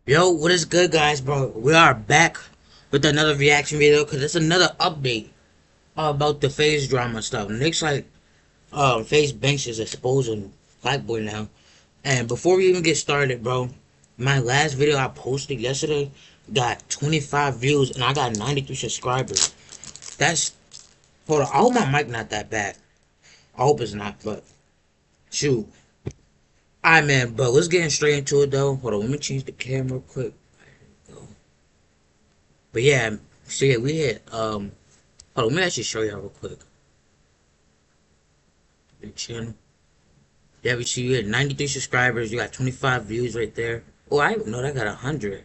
Yo, what is good, guys, bro? We are back with another reaction video because it's another update about the Faze drama stuff. Nick's like, Faze Banks is exposing Black Boy now. And before we even get started, bro, my last video I posted yesterday got 25 views and I got 93 subscribers. That's, hold on, I hope my mic not that bad. I hope it's not, but shoot. Alright, man, but let's get straight into it though. Hold on, let me change the camera quick. But yeah, so yeah, we hit hold on, let me actually show y'all real quick. The channel. Yeah, we see you had 93 subscribers, you got 25 views right there. Oh, I didn't know that got 100.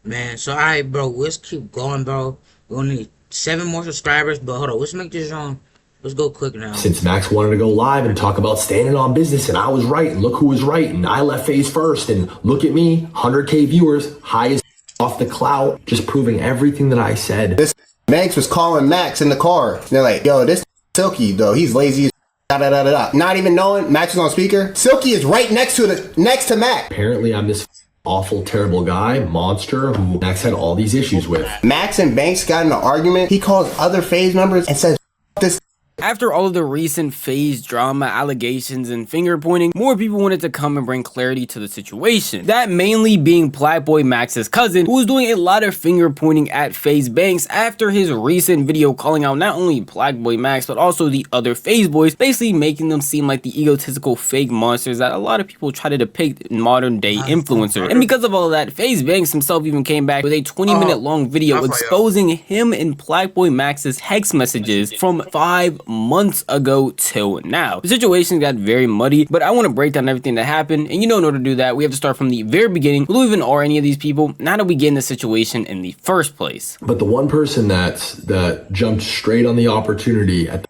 Man, so alright, bro, let's keep going, bro. We only need 7 more subscribers, but hold on, let's make this on. Let's go quick now. Since Max wanted to go live and talk about standing on business, and I was right, and look who was right, and I left Faze first, and look at me, 100K viewers, highest off the clout, just proving everything that I said. This Max was calling Max in the car. They're like, yo, this Silky, though, he's lazy as da da da da da. Not even knowing Max was on speaker. Silky is right next to Max. Apparently, I'm this awful, terrible guy, monster, who Max had all these issues with. Max and Banks got in an argument. He calls other Faze members and says, this. After all of the recent Faze drama, allegations, and finger pointing, more people wanted to come and bring clarity to the situation. That mainly being Black Boy Max's cousin, who was doing a lot of finger pointing at Faze Banks after his recent video calling out not only Black Boy Max, but also the other Faze boys, basically making them seem like the egotistical fake monsters that a lot of people try to depict in modern day influencers. And because of all of that, Faze Banks himself even came back with a 20-minute long video exposing him and Black Boy Max's hex messages from 5 months ago till now. The situation got very muddy, but I want to break down everything that happened, and in order to do that, we have to start from the very beginning. Who even are any of these people? How did we get in this situation in the first place? But the one person that jumped straight on the opportunity at the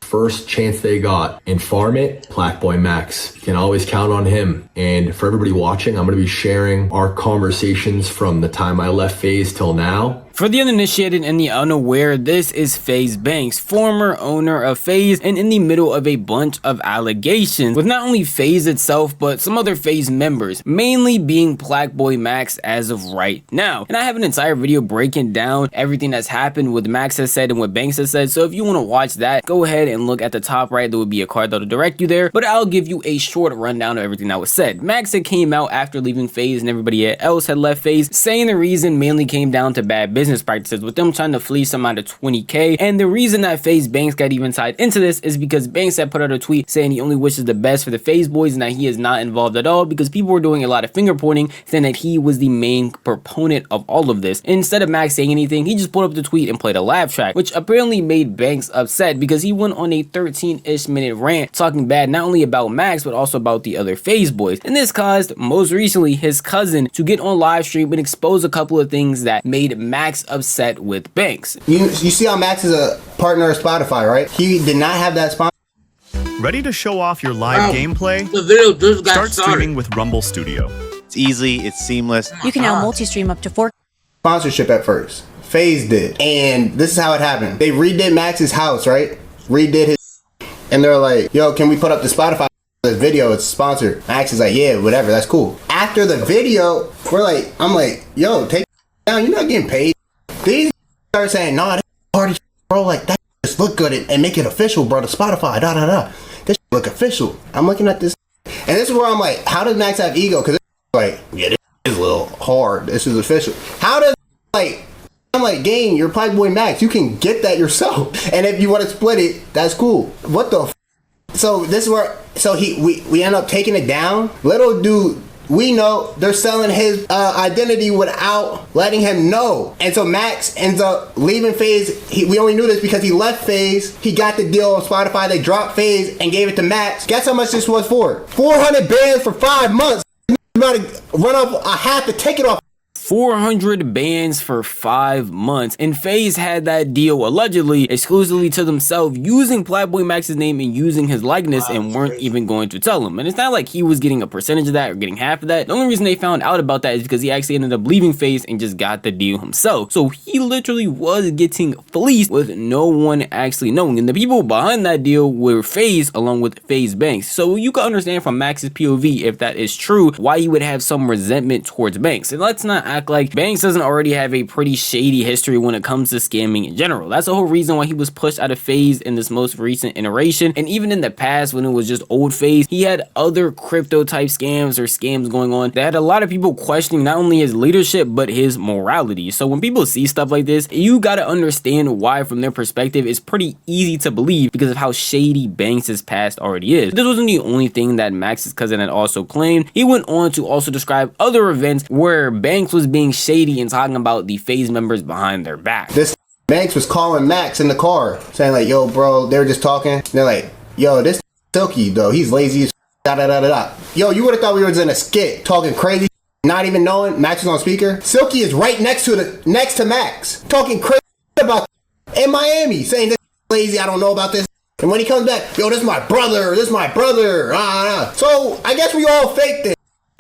first chance they got and farm it, Black Boy Max. You can always count on him. And for everybody watching, I'm going to be sharing our conversations from the time I left Faze till now. For the uninitiated and the unaware, this is Faze Banks, former owner of Faze, and in the middle of a bunch of allegations with not only Faze itself, but some other Faze members, mainly being Black Boy Max as of right now. And I have an entire video breaking down everything that's happened, what Max has said and what Banks has said, so if you want to watch that, go ahead and look at the top right. There will be a card that'll direct you there, but I'll give you a short rundown of everything that was said. Max had came out after leaving Faze and everybody else had left Faze, saying the reason mainly came down to bad business practices, with them trying to fleece some out of 20K. And the reason that Faze Banks got even tied into this is because Banks had put out a tweet saying he only wishes the best for the Faze boys and that he is not involved at all, because people were doing a lot of finger pointing saying that he was the main proponent of all of this. Instead of Max saying anything, he just pulled up the tweet and played a laugh track, which apparently made Banks upset because he went on a 13-ish minute rant talking bad not only about Max but also about the other Faze boys. And this caused most recently his cousin to get on live stream and expose a couple of things that made Max upset with Banks. You see how Max is a partner of Spotify, right? He did not have that sponsor. Ready to show off your live gameplay? The video just got Start started. streaming with Rumble Studio. It's easy, it's seamless. You can now multi-stream up to 4 Sponsorship at first. Faze did. And this is how it happened. They redid Max's house, right? Redid his, and they're like, yo, can we put up the Spotify video? It's sponsored. Max is like, yeah, whatever, that's cool. After the video, I'm like, yo, take it down, you're not getting paid. These start saying, nah, this party, bro, like, that just look good and make it official, bro, to Spotify, da da da. This look official. I'm looking at this, and this is where I'm like, how does Max have ego? Because it's like, yeah, this is a little hard. This is official. How does, like, I'm like, gang, you're Black Boy Max. You can get that yourself. And if you want to split it, that's cool. What the f? So this is where, so we end up taking it down. Little dude, we know they're selling his identity without letting him know. And so Max ends up leaving Faze. We only knew this because he left Faze. He got the deal on Spotify. They dropped Faze and gave it to Max. Guess how much this was for? 400 bands for 5 months. About to run off a half the ticket off. 400 bands for 5 months, and Faze had that deal allegedly exclusively to themselves, using Playboy Max's name and using his likeness, and weren't even going to tell him. And it's not like he was getting a percentage of that or getting half of that. The only reason they found out about that is because he actually ended up leaving Faze and just got the deal himself. So he literally was getting fleeced with no one actually knowing, and the people behind that deal were Faze along with Faze Banks. So you can understand from Max's POV, if that is true, why he would have some resentment towards Banks. And let's not act like Banks doesn't already have a pretty shady history when it comes to scamming in general. That's the whole reason why he was pushed out of Faze in this most recent iteration, and even in the past when it was just old Faze, he had other crypto type scams or scams going on that had a lot of people questioning not only his leadership but his morality. So when people see stuff like this, you gotta understand why from their perspective it's pretty easy to believe because of how shady Banks' past already is. This wasn't the only thing that Max's cousin had also claimed. He went on to also describe other events where Banks was being shady and talking about the Faze members behind their back. This Banks was calling Max in the car, saying like, yo, bro, they were just talking. And they're like, yo, this Silky, though, he's lazy as da da da da da. Yo, you would have thought we was in a skit talking crazy, not even knowing Max was on speaker. Silky is right next to Max, talking crazy about in Miami, saying this lazy, I don't know about this. And when he comes back, yo, this is my brother, So I guess we all faked it.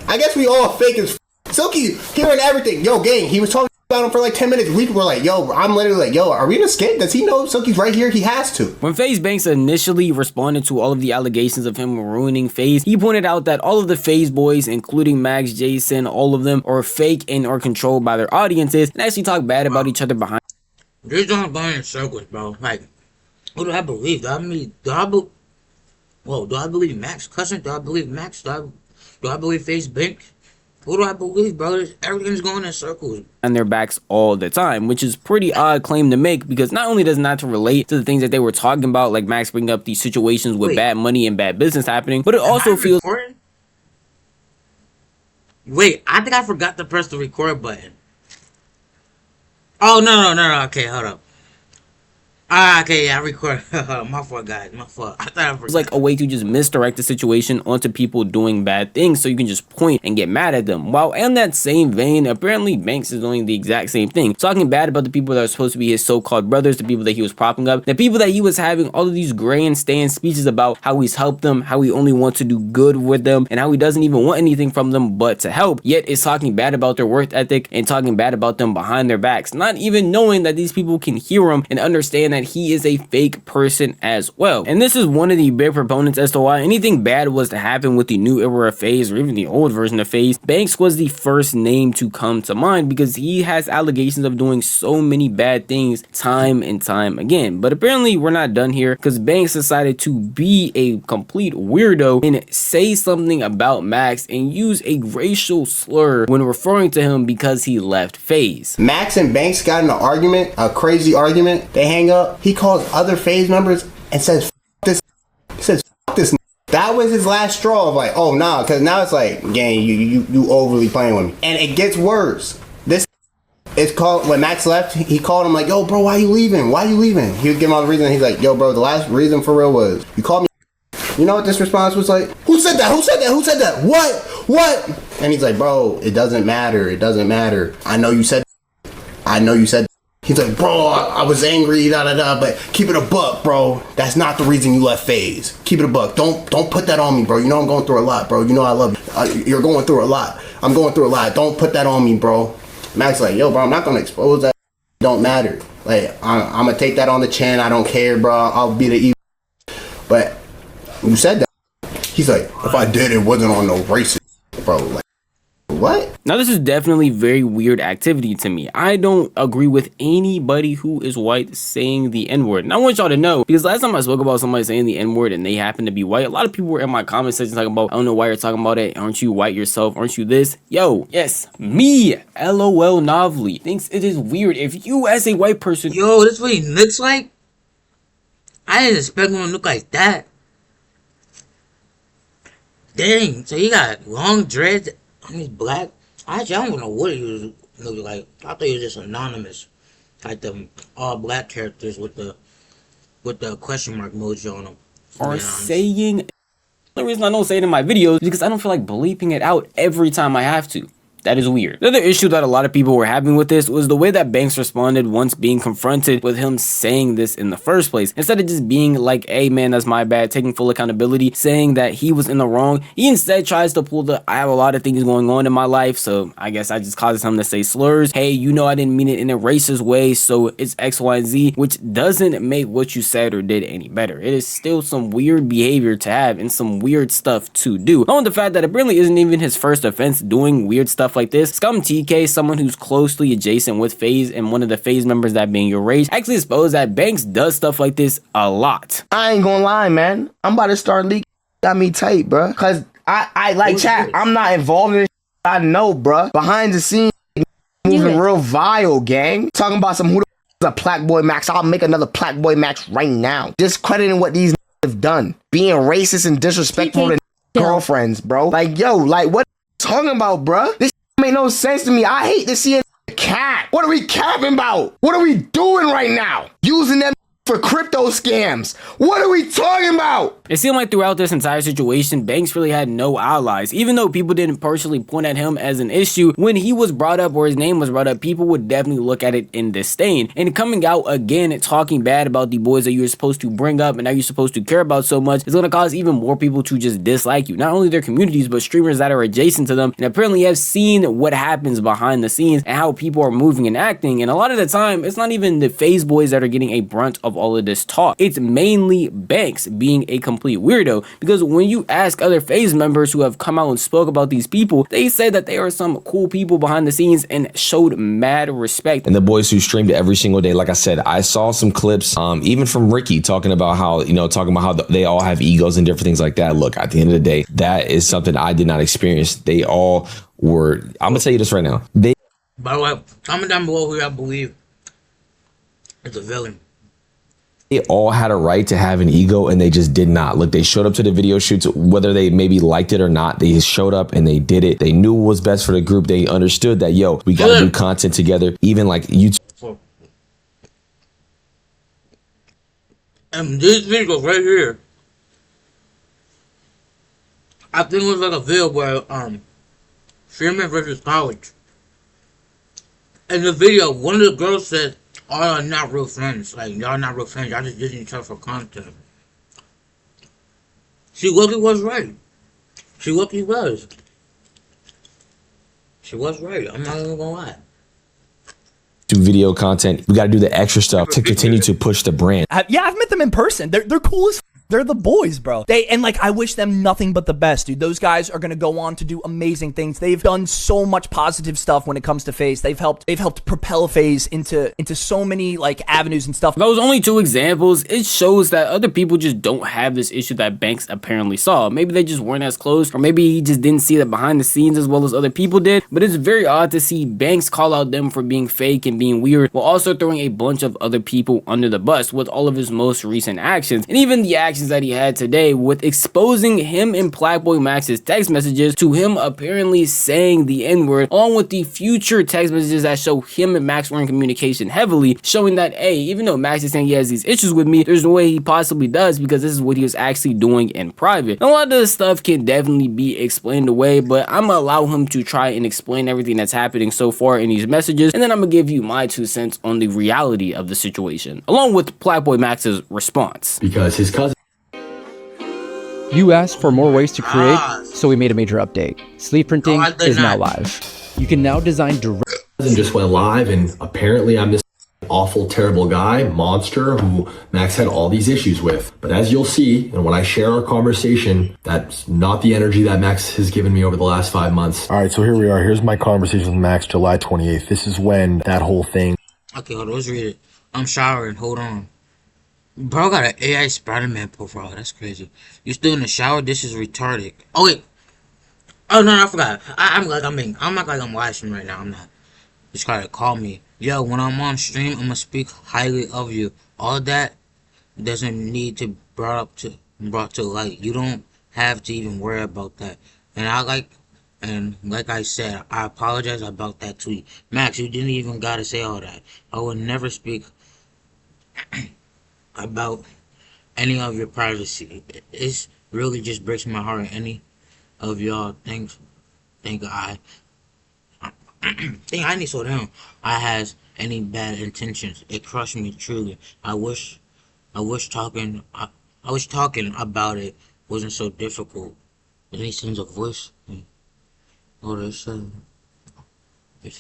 I guess we all fake as Silky hearing everything. Yo, gang, he was talking about him for like 10 minutes. We were like, yo, I'm literally like, yo, are we in a skit? Does he know Silky's right here? He has to. When Faze Banks initially responded to all of the allegations of him ruining Faze, he pointed out that all of the Faze boys, including Max, Jason, all of them are fake and are controlled by their audiences and actually talk bad about each other behind. They're just going in circles, bro. Like, who do I believe? Do I believe Max cousin? Do I believe Max? Do I believe Faze Banks? Who do I believe, bro? Everything's going in circles. And their backs all the time, which is pretty odd claim to make because not only does it not relate to the things that they were talking about, like Max bringing up these situations with bad money and bad business happening, but it also feels... Wait, I think I forgot to press the record button. Oh, no. Okay, hold up. Okay, yeah, I record. My fault, guys. My fault. I thought I forgot. It's like a way to just misdirect the situation onto people doing bad things so you can just point and get mad at them. While in that same vein, apparently Banks is doing the exact same thing. Talking bad about the people that are supposed to be his so-called brothers, the people that he was propping up, the people that he was having all of these grandstand speeches about how he's helped them, how he only wants to do good with them, and how he doesn't even want anything from them but to help. Yet is talking bad about their work ethic and talking bad about them behind their backs, not even knowing that these people can hear him and understand that he is a fake person as well. And this is one of the big proponents as to why anything bad was to happen with the new era of Faze or even the old version of Faze. Banks was the first name to come to mind because he has allegations of doing so many bad things time and time again. But apparently we're not done here because Banks decided to be a complete weirdo and say something about Max and use a racial slur when referring to him because he left Faze. Max and Banks got in an argument, a crazy argument. They hang up. He calls other Faze members and says, F this. He says, F this. That was his last straw of like, oh nah, because now it's like, gang, you overly playing with me. And it gets worse. This is called, when Max left, he called him like, yo, bro, why you leaving? Why you leaving? He would give him all the reason. He's like, yo, bro, the last reason for real was, you called me. You know what this response was like? Who said that? Who said that? Who said that? What? And he's like, bro, it doesn't matter. It doesn't matter. I know you said. He's like, bro, I was angry, but keep it a buck, bro. That's not the reason you left Faze. Keep it a buck. Don't put that on me, bro. You know I'm going through a lot, bro. You know I love you. You're going through a lot. I'm going through a lot. Don't put that on me, bro. Max like, yo, bro, I'm not gonna expose that. It don't matter. Like, I'm gonna take that on the chin. I don't care, bro. I'll be the evil. But you said that. He's like, if I did, it wasn't on no racist, bro. Like, what? Now this is definitely very weird activity to me. I don't agree with anybody who is white saying the N-word. And I want y'all to know, because last time I spoke about somebody saying the N-word and they happen to be white, a lot of people were in my comment section talking about, I don't know why you're talking about it. Aren't you white yourself? Aren't you this? Yo, yes, me, LOL Novely, thinks it is weird if you as a white person... Yo, this what he looks like? I didn't expect him to look like that. Dang, so he got long dreads. He's black. Actually, I don't know what he was looking like. I thought he was just anonymous, like the all black characters with the question mark emoji on them. Are saying. The reason I don't say it in my videos is because I don't feel like bleeping it out every time I have to. That is weird. The other issue that a lot of people were having with this was the way that Banks responded once being confronted with him saying this in the first place. Instead of just being like, hey man, that's my bad, taking full accountability, saying that he was in the wrong, he instead tries to pull the, I have a lot of things going on in my life, so I guess I just causes him to say slurs. Hey, you know I didn't mean it in a racist way, so it's X, Y, and Z, which doesn't make what you said or did any better. It is still some weird behavior to have and some weird stuff to do. Along with the fact that it really isn't even his first offense doing weird stuff like this. Scum TK, someone who's closely adjacent with Faze and one of the Faze members that being erased, actually exposed that Banks does stuff like this a lot. I ain't gonna lie, man. I'm about to start leaking. Got me tight, bruh. Cause I like chat. I'm not involved in this. I know, bruh. Behind the scenes, moving real vile, gang. Talking about some who the a Plaque Boy Max. I'll make another Plaque Boy Max right now. Discrediting what these have done. Being racist and disrespectful to girlfriends, bro. Like, yo, like, what are you talking about, bruh? This make no sense to me. I hate to see a cat. What are we capping about? What are we doing right now? Using them for crypto scams. What are we talking about? It seemed like throughout this entire situation, Banks really had no allies. Even though people didn't personally point at him as an issue, when he was brought up or his name was brought up, people would definitely look at it in disdain. And coming out again and talking bad about the boys that you're supposed to bring up and that you're supposed to care about so much is going to cause even more people to just dislike you. Not only their communities, but streamers that are adjacent to them and apparently have seen what happens behind the scenes and how people are moving and acting. And a lot of the time, it's not even the Faze boys that are getting a brunt of all of this talk. It's mainly Banks being a complete weirdo, because when you ask other Faze members who have come out and spoke about these people, they say that they are some cool people behind the scenes and showed mad respect. And the boys who streamed every single day, like I said, I saw some clips, even from Ricky talking about how, they all have egos and different things like that. Look, at the end of the day, that is something I did not experience. They all were, I'm gonna tell you this right now. By the way, comment down below who y'all believe is the villain. They all had a right to have an ego and they just did not. Look, they showed up to the video shoots, whether they maybe liked it or not. They showed up and they did it. They knew what was best for the group. They understood that, yo, we gotta do content together. Even like YouTube. And this video right here, I think it was like a video where Freeman versus College. In the video, one of the girls said, "Oh, y'all not real friends. Like, y'all not real friends. Y'all just using each other for content." She lucky was right. She lucky was. She was right. I'm not even gonna lie. Do video content. We got to do the extra stuff to continue to push the brand. Yeah, I've met them in person. They're cool as they're the boys, bro. I wish them nothing but the best, dude. Those guys are gonna go on to do amazing things. They've done so much positive stuff when it comes to Faze. They've helped propel Faze into so many like avenues and stuff. Those only two examples, it shows that other people just don't have this issue that Banks apparently saw. Maybe they just weren't as close, or maybe he just didn't see that behind the scenes as well as other people did. But it's very odd to see Banks call out them for being fake and being weird, while also throwing a bunch of other people under the bus with all of his most recent actions, and even the actions that he had today with exposing him and Plaque Boy Max's text messages to him apparently saying the N-word, along with the future text messages that show him and Max were in communication heavily, showing that, hey, even though Max is saying he has these issues with me, there's no way he possibly does, because this is what he was actually doing in private. And a lot of this stuff can definitely be explained away, but I'm gonna allow him to try and explain everything that's happening so far in these messages, and then I'm gonna give you my 2 cents on the reality of the situation, along with Plaque Boy Max's response. Because his cousin. You asked for more ways to create, so we made a major update. Sleeve printing is now live. You can now design direct. Just went live, and apparently I'm this awful, terrible guy, monster, who Max had all these issues with. But as you'll see, and when I share our conversation, that's not the energy that Max has given me over the last 5 months. All right, so here we are. Here's my conversation with Max, July 28th. This is when that whole thing. Okay, hold on, let's read it. I'm showering, hold on. Bro got an AI Spider-Man profile. That's crazy. You still in the shower? This is retarded. Oh wait. Oh no, I forgot. I'm not like I'm watching right now. I'm not. Just try to call me. Yo, when I'm on stream, I'm gonna speak highly of you. All that doesn't need to brought to light. You don't have to even worry about that. And like I said, I apologize about that tweet. Max, you didn't even gotta say all that. I would never speak about any of your privacy. It really just breaks my heart. Any of y'all think think I need to slow down. I has any bad intentions. It crushed me truly. I wish I was talking about it wasn't so difficult. And he sends a voice. Oh, this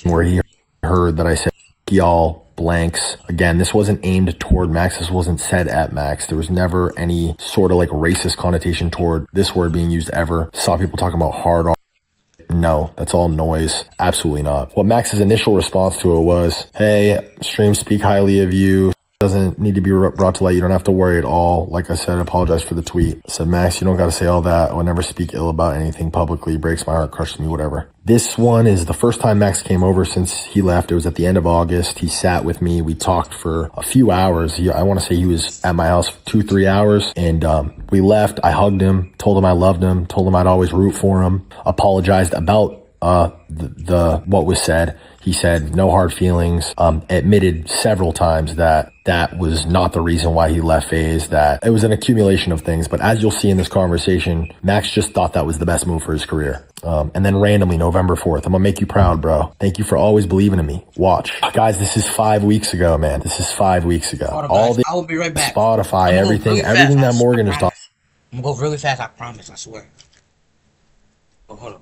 where he heard that I said y'all blanks. Again, this wasn't aimed toward Max. This wasn't said at Max. There was never any sort of like racist connotation toward this word being used ever. Saw people talking about hard on. No, that's all noise. Absolutely not. What Max's initial response to it was, hey, stream speak highly of you. Doesn't need to be brought to light. You don't have to worry at all. Like I said, apologize for the tweet. I said, Max, you don't got to say all that. I would never speak ill about anything publicly. Breaks my heart, crushes me, whatever. This one is the first time Max came over since he left. It was at the end of August. He sat with me. We talked for a few hours. I want to say he was at my house 2-3 hours. And we left. I hugged him, told him I loved him, told him I'd always root for him, apologized about the what was said. He said no hard feelings, admitted several times that that was not the reason why he left Faze, that it was an accumulation of things. But as you'll see in this conversation, Max just thought that was the best move for his career. And then randomly, November 4th, I'm gonna make you proud, bro. Thank you for always believing in me. Watch. Guys, this is 5 weeks ago, man. This is 5 weeks ago. All the I will be right back. Spotify, everything that Morgan is talking. I'm gonna go really fast, I promise, I swear. Oh, hold up.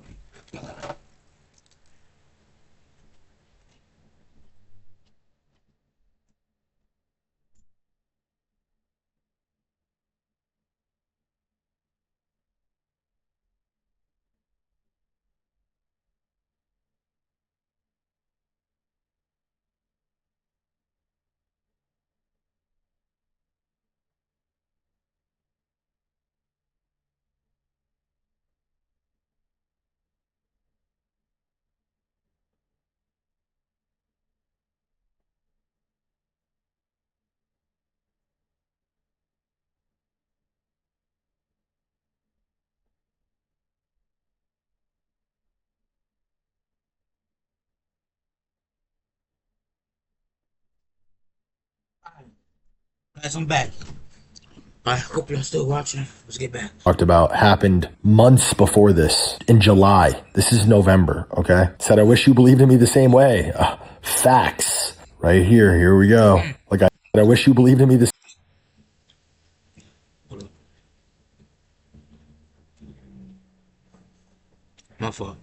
Guys, I'm back. I hope you're still watching. Let's get back. Talked about happened months before this, in July. This is November, okay? Said, I wish you believed in me the same way. Facts. Right here. Here we go. Like I said, I wish you believed in me the My fault.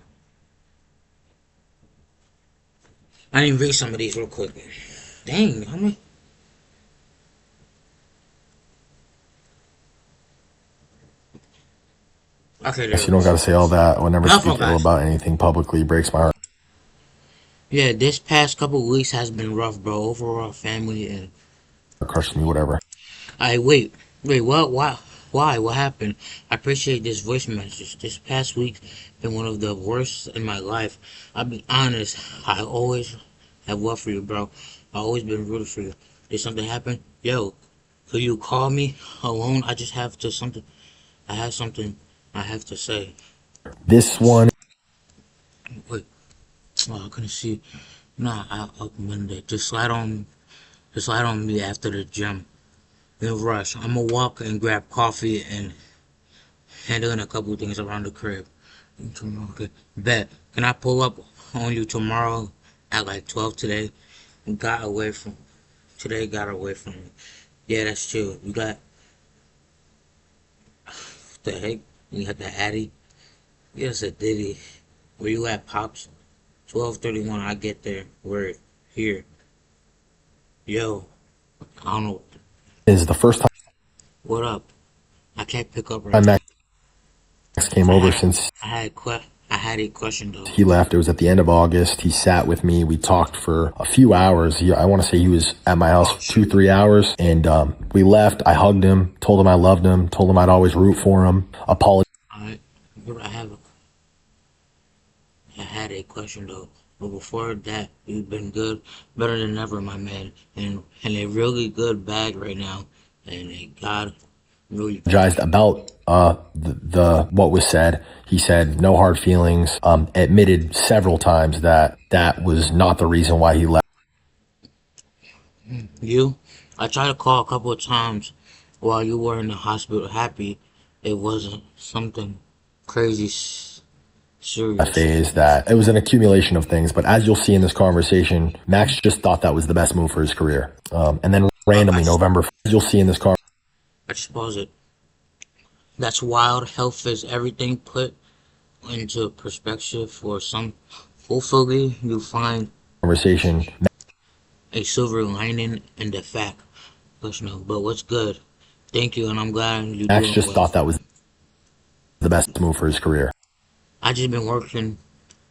I didn't read some of these real quick. Dang, how many? Okay, there You don't got to say all that. I would never speak ill about anything publicly. Breaks my heart. Yeah, this past couple weeks has been rough, bro. Overall, family and crushes me, whatever. wait, what? Why? What happened? I appreciate this voice message. This past week been one of the worst in my life. I'll be honest. I always have love for you, bro. I always been rooting for you. Did something happen? Yo, could you call me alone? I just have to something. I have something I have to say. This one. Wait. Oh, I couldn't see. Nah, I'll up Monday. Just slide on me after the gym. No rush. I'm gonna walk and grab coffee and handling a couple things around the crib. Okay. Bet. Can I pull up on you tomorrow at like 12 today? Got away from me. Yeah, that's true. You got what the heck? You got the Addy? Yes, a Diddy. Where you at, Pops? 12:31. I get there. We're here. Yo, I don't know. Is the first time. What up? I can't pick up right now. Max came over since. I had a question though. He left. It was at the end of August. He sat with me. We talked for a few hours. I want to say he was at my house 2-3 hours. And we left. I hugged him, told him I loved him, told him I'd always root for him. Apologized. Alright, I had a question though. But before that, you've been good, better than ever, my man. And a really good bag right now. And God really apologized about the what was said. He said no hard feelings. Admitted several times that that was not the reason why he left. I tried to call a couple of times while you were in the hospital. Happy it wasn't something crazy Serious. Phase that it was an accumulation of things, but as you'll see in this conversation, Max just thought that was the best move for his career. And then randomly, November, you'll see in this car. I just pause it. That's wild. Health is everything put into perspective for some. Hopefully, you find Conversation. a silver lining in the fact. But what's good? Thank you, and I'm glad you. Max just thought that was the best move for his career. I just been working,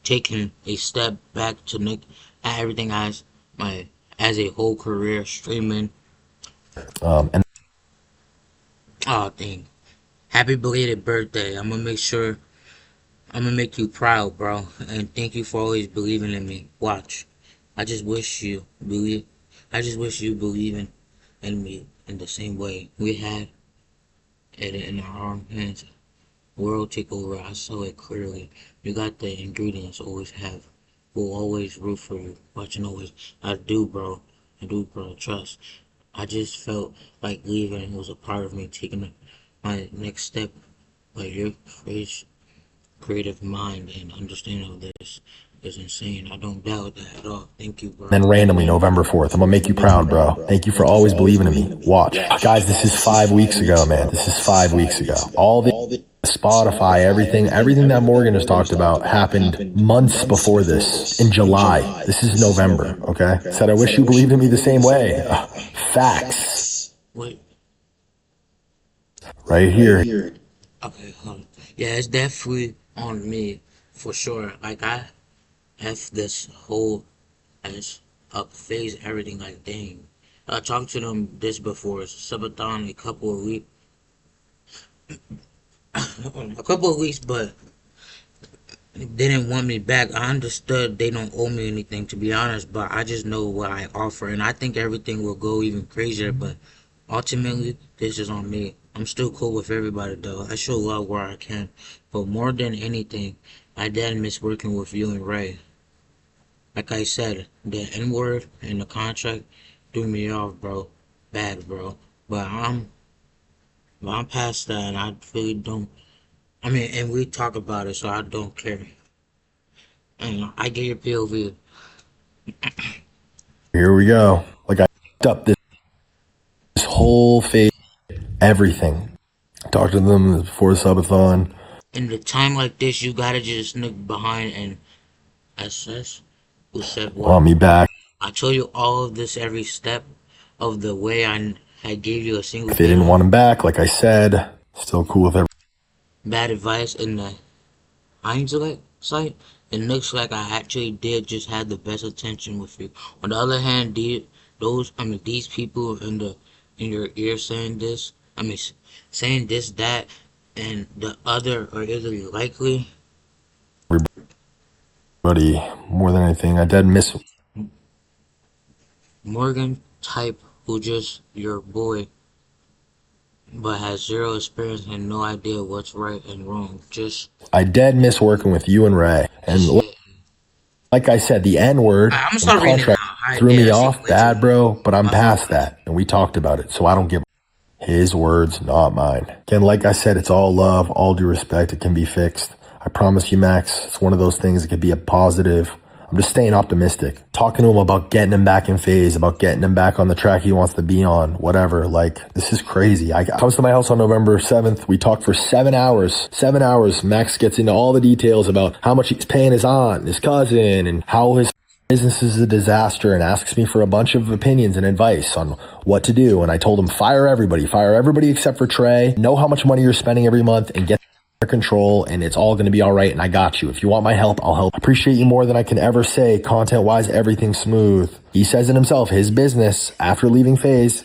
taking a step back to look at everything as a whole career, streaming. And Oh, dang. Happy belated birthday. I'm gonna make you proud, bro. And thank you for always believing in me. Watch. I just wish you believe in me in the same way we had it in our own hands. World takeover, I saw it clearly. You got the ingredients, always have. Will always root for you. Watching always. I do, bro. Trust. I just felt like leaving was a part of me taking my next step. But your creative mind and understanding of this is insane. I don't doubt that at all. Thank you, bro. then randomly, November 4th, I'm gonna make you proud, bro. Thank you for always believing in me. Watch. Guys, this is 5 weeks ago, man. This is 5 weeks ago. All the Spotify, everything that Morgan has talked about happened months before this, in July. This is November, okay? Said, I wish you believed in me the same way. Facts. Wait. Right here. Okay, hold on. Yeah, it's definitely on me, for sure. Like, I have this whole as up phase, everything, like, dang. I talked to them this before, Subathon, a couple of weeks, but they didn't want me back. I understood they don't owe me anything, to be honest, but I just know what I offer, and I think everything will go even crazier, but ultimately, this is on me. I'm still cool with everybody, though. I show love where I can, but more than anything, I did miss working with you and Ray. Like I said, the N-word and the contract threw me off, bro. Bad, bro. But I'm past that, and I really don't. I mean, and we talk about it, so I don't care. And I get your POV. Here we go. Like, I up this whole phase, everything. Talked to them before the subathon. In the time like this, you gotta just look behind and assess who said what. Want me back. I told you all of this every step of the way. I gave you a single. If they didn't want him back, like I said, still cool with everything. Bad advice in the hindsight site. It looks like I actually did just have the best intention with you. On the other hand, these people in your ear saying this, saying this, that, and the other are either likely. Everybody, more than anything, I did miss Morgan type who just your boy, but has zero experience and no idea what's right and wrong. I did miss working with you and Ray. And like I said, the N-word contract threw me off bad, bro, but I'm past that. And we talked about it, so I don't give his words, not mine. Again, like I said, it's all love, all due respect. It can be fixed. I promise you, Max, it's one of those things that could be a positive. I'm just staying optimistic. Talking to him about getting him back in phase, about getting him back on the track he wants to be on, whatever. Like, this is crazy. I comes to my house on November 7th. We talked for 7 hours. 7 hours. Max gets into all the details about how much he's paying his aunt and his cousin and how his business is a disaster, and asks me for a bunch of opinions and advice on what to do. And I told him, fire everybody except for Trey. Know how much money you're spending every month and get control, and it's all going to be all right, and I got you. If you want my help, I'll help. I appreciate you more than I can ever say. Content wise, everything's smooth. He says it himself, his business after leaving Faze.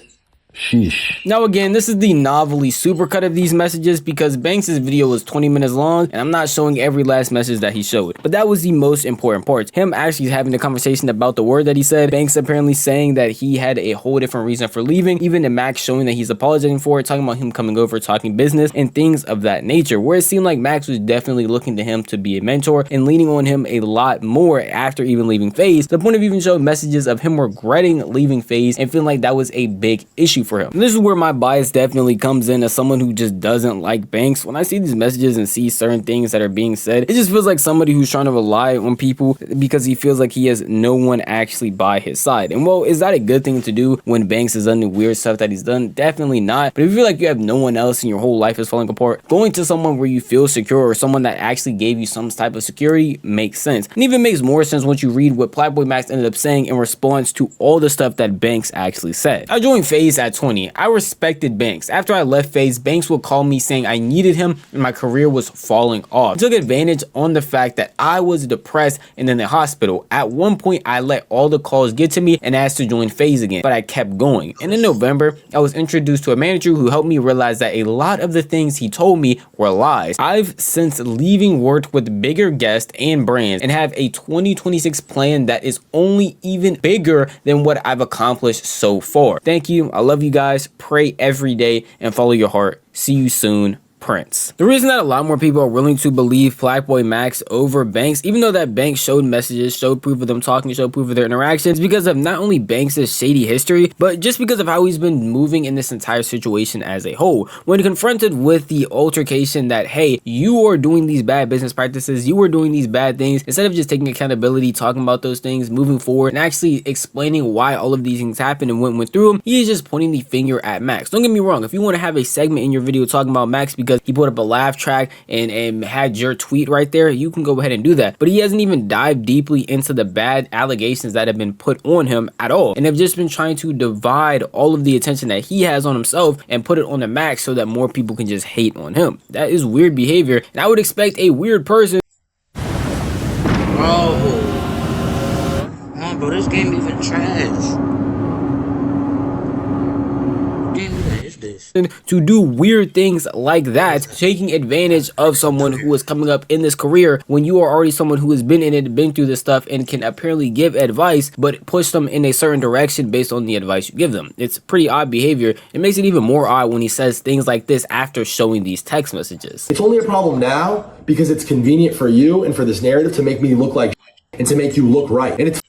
Sheesh. Now again, this is the novelty supercut of these messages because Banks' video was 20 minutes long and I'm not showing every last message that he showed. But that was the most important part. Him actually having a conversation about the word that he said, Banks apparently saying that he had a whole different reason for leaving, even the Max showing that he's apologizing for it, talking about him coming over, talking business and things of that nature, where it seemed like Max was definitely looking to him to be a mentor and leaning on him a lot more after even leaving Faze. The point of even showing messages of him regretting leaving Faze and feeling like that was a big issue for him. And this is where my bias definitely comes in as someone who just doesn't like Banks. When I see these messages and see certain things that are being said, it just feels like somebody who's trying to rely on people because he feels like he has no one actually by his side. And well, is that a good thing to do when Banks has done the weird stuff that he's done? Definitely not. But if you feel like you have no one else and your whole life is falling apart, going to someone where you feel secure or someone that actually gave you some type of security makes sense. And even makes more sense once you read what Playboy Max ended up saying in response to all the stuff that Banks actually said. I joined Faze at 20. I respected Banks. After I left Faze, Banks would call me saying I needed him and my career was falling off. He took advantage on the fact that I was depressed and in the hospital. At one point, I let all the calls get to me and asked to join Faze again, but I kept going. And in November, I was introduced to a manager who helped me realize that a lot of the things he told me were lies. I've since leaving worked with bigger guests and brands and have a 2026 plan that is only even bigger than what I've accomplished so far. Thank you. I love you guys. Pray every day and follow your heart. See you soon. Prince. The reason that a lot more people are willing to believe Playboy Max over Banks, even though that Banks showed messages, showed proof of them talking, showed proof of their interactions, because of not only Banks' shady history, but just because of how he's been moving in this entire situation as a whole. When confronted with the altercation that, hey, you are doing these bad business practices, you are doing these bad things, instead of just taking accountability, talking about those things, moving forward, and actually explaining why all of these things happened and what went through him, he is just pointing the finger at Max. Don't get me wrong, if you want to have a segment in your video talking about Max because he put up a laugh track and had your tweet right there, you can go ahead and do that. But he hasn't even dived deeply into the bad allegations that have been put on him at all, and have just been trying to divide all of the attention that he has on himself and put it on the Max so that more people can just hate on him. That is weird behavior, and I would expect a weird person. Bro, come on, bro, this game even trash. To do weird things like that, taking advantage of someone who is coming up in this career when you are already someone who has been in it, been through this stuff, and can apparently give advice, but push them in a certain direction based on the advice you give them. It's pretty odd behavior. It makes it even more odd when he says things like this after showing these text messages. It's only a problem now because it's convenient for you and for this narrative to make me look like and to make you look right. And it's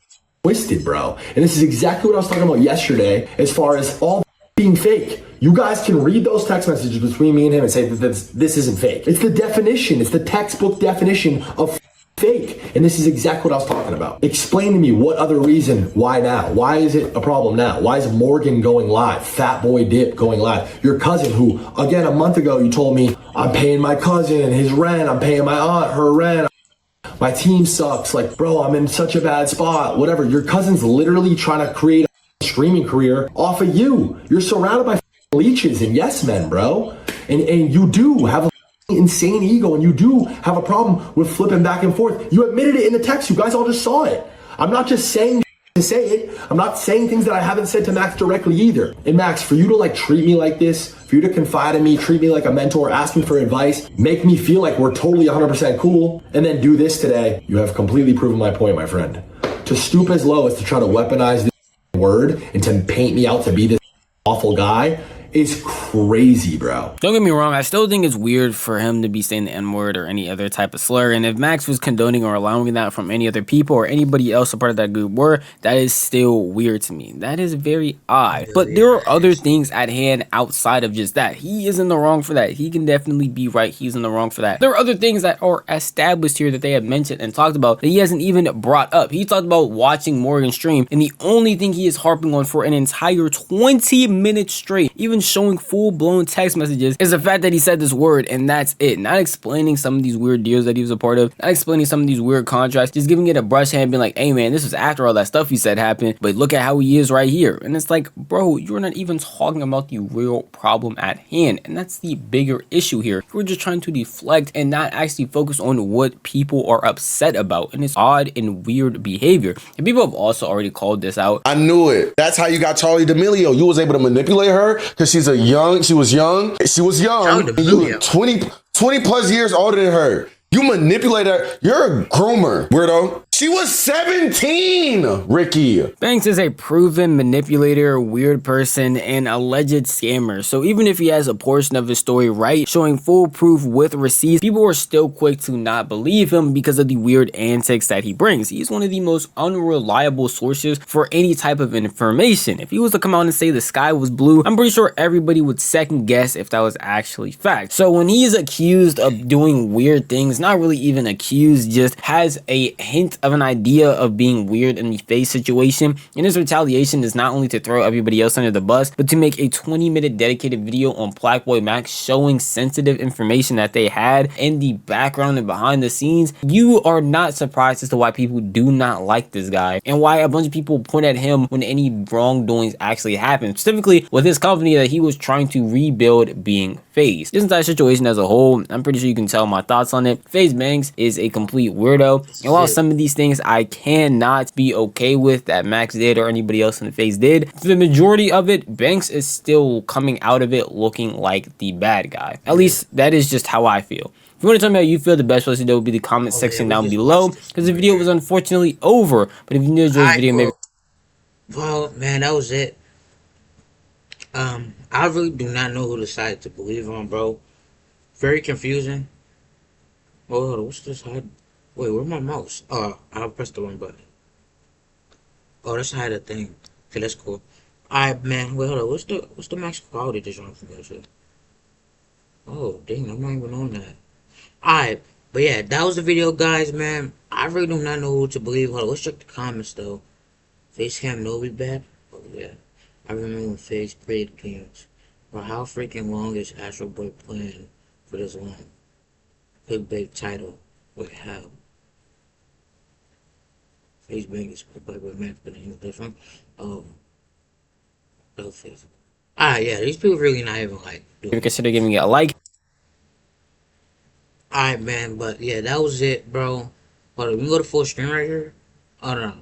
twisted, bro. And this is exactly what I was talking about yesterday as far as all being fake. You guys can read those text messages between me and him and say that this isn't fake. It's the definition. It's the textbook definition of fake. And this is exactly what I was talking about. Explain to me what other reason, why now? Why is it a problem now? Why is Morgan going live? Fat Boy Dip going live? Your cousin who, again, a month ago you told me, I'm paying my cousin his rent, I'm paying my aunt her rent, my team sucks, like, bro, I'm in such a bad spot, whatever. Your cousin's literally trying to create a streaming career off of you. You're surrounded by leeches and yes men, bro. And you do have an insane ego, and you do have a problem with flipping back and forth. You admitted it in the text. You guys all just saw it. I'm not just saying to say it. I'm not saying things that I haven't said to Max directly either. And Max, for you to like treat me like this, for you to confide in me, treat me like a mentor, ask me for advice, make me feel like we're totally 100% cool, and then do this today, you have completely proven my point, my friend. To stoop as low as to try to weaponize this word and to paint me out to be this awful guy is crazy, bro. Don't get me wrong, I still think it's weird for him to be saying the N-word or any other type of slur, and if Max was condoning or allowing that from any other people or anybody else a part of that group were, that is still weird to me. That is very odd. But there are other things at hand outside of just that. He is in the wrong for that. He can definitely be right. He's in the wrong for that. There are other things that are established here that they have mentioned and talked about that he hasn't even brought up. He talked about watching Morgan stream, and the only thing he is harping on for an entire 20 minutes straight, even showing full-blown text messages, is the fact that he said this word, and that's it. Not explaining some of these weird deals that he was a part of, not explaining some of these weird contracts, just giving it a brush hand, being like, hey man, this was after all that stuff you said happened, but look at how he is right here. And it's like, bro, you're not even talking about the real problem at hand, and that's the bigger issue here. You're just trying to deflect and not actually focus on what people are upset about, and it's odd and weird behavior. And people have also already called this out. I knew it. That's how you got Charlie D'Amelio. You was able to manipulate her because she was young. You 20 plus years older than her. You manipulate her. You're a groomer, weirdo. She was 17, Ricky. Banks is a proven manipulator, weird person, and alleged scammer. So even if he has a portion of his story right, showing full proof with receipts, people are still quick to not believe him because of the weird antics that he brings. He's one of the most unreliable sources for any type of information. If he was to come out and say the sky was blue, I'm pretty sure everybody would second guess if that was actually fact. So when he's accused of doing weird things, not really even accused, just has a hint of an idea of being weird in the Faze situation, and his retaliation is not only to throw everybody else under the bus, but to make a 20-minute dedicated video on Blackboy Max showing sensitive information that they had in the background and behind the scenes. You are not surprised as to why people do not like this guy and why a bunch of people point at him when any wrongdoings actually happen, specifically with his company that he was trying to rebuild being Faze. This entire situation as a whole, I'm pretty sure you can tell my thoughts on it. Faze Banks is a complete weirdo, and while some of these things I cannot be okay with that Max did or anybody else in the Faze did, for the majority of it, Banks is still coming out of it looking like the bad guy. At least that is just how I feel. If you want to tell me how you feel, the best place to do would be the comment section down below, because the video was unfortunately over. But if you enjoyed this video, maybe... Well, man, that was it. I really do not know who to side to believe on, bro. Very confusing. Oh, hold on, what's this hide? Wait, where's my mouse? Oh, I pressed the wrong button. Oh, that's hide a thing. Okay, that's cool. Alright, man. Wait, hold on. What's the max quality this wrong from this shit? Oh, dang, I'm not even on that. Alright, but yeah, that was the video, guys, man. I really do not know who to believe. Hold on, let's check the comments, though. Facecam no be back? Oh, yeah. I remember when Faze played games. But how freaking long is Astro Boy playing for this long? Big title. Wait, how? Faze Bang is played with Max, but he's different. Oh. No Faze. Ah, yeah, these people really not even like doing consider giving it a like. Alright, man, but yeah, that was it, bro. Hold on, we go to full screen right here. Oh, no.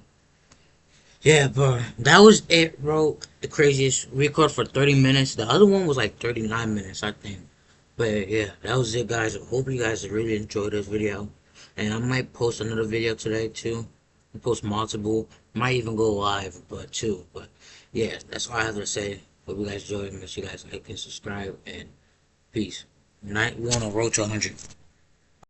Yeah, bro, that was it, bro. The craziest. We recorded for 30 minutes. The other one was like 39 minutes, I think. But yeah, that was it, guys. I hope you guys really enjoyed this video. And I might post another video today, too. I'll post multiple. Might even go live, but too. But yeah, that's all I have to say. Hope you guys enjoyed. Make sure you guys like and subscribe. And peace. We're on a road to 100.